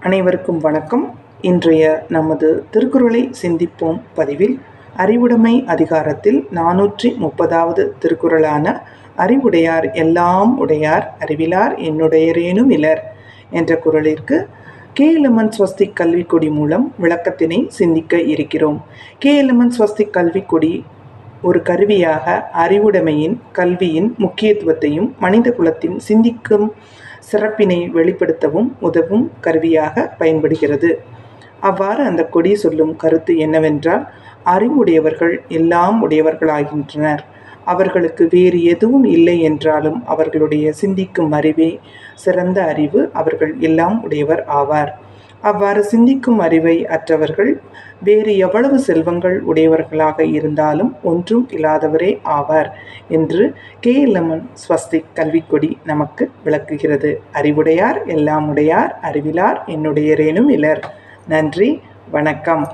அனைவருக்கும் வணக்கம். இன்றைய நமது திருக்குறளை சிந்திப்போம் பதிவில் அறிவுடைமை அதிகாரத்தில் 430வது திருக்குறளான அறிவுடையார் எல்லாம் உடையார் அறிவிலார் என்னுடையரேனும் இலர் என்ற குறளிற்கு கே.எல்.எம். ஸ்வஸ்திக் கல்விக்கொடி மூலம் விளக்கத்தினை சிந்திக்க இருக்கிறோம். கே.எல்.எம். ஸ்வஸ்திக் கல்விக்கொடி ஒரு கருவியாக அறிவுடைமையின் கல்வியின் முக்கியத்துவத்தையும் மனித குலத்தின் சிந்திக்கும் சிறப்பினை வெளிப்படுத்தவும் உதவும் கருவியாக பயன்படுகிறது. அவ்வாறு அந்த கொடி சொல்லும் கருத்து என்னவென்றால், அறிவுடையவர்கள் எல்லாம் உடையவர்களாகின்றனர். அவர்களுக்கு வேறு எதுவும் இல்லை என்றாலும் அவர்களுடைய சிந்திக்கும் அறிவே சிறந்த அறிவு. அவர்கள் எல்லாம் உடையவர் ஆவார். அவ்வாறு சிந்திக்கும் அறிவை அற்றவர்கள் வேறு எவ்வளவு செல்வங்கள் உடையவர்களாக இருந்தாலும் ஒன்றும் இல்லாதவரே ஆவார் என்று கே.எல்.எம். ஸ்வஸ்திக் கல்விக்கொடி நமக்கு விளக்குகிறது. அறிவுடையார் எல்லாம் உடையார் அறிவிலார் என்னுடையரேனும் இலர். நன்றி, வணக்கம்.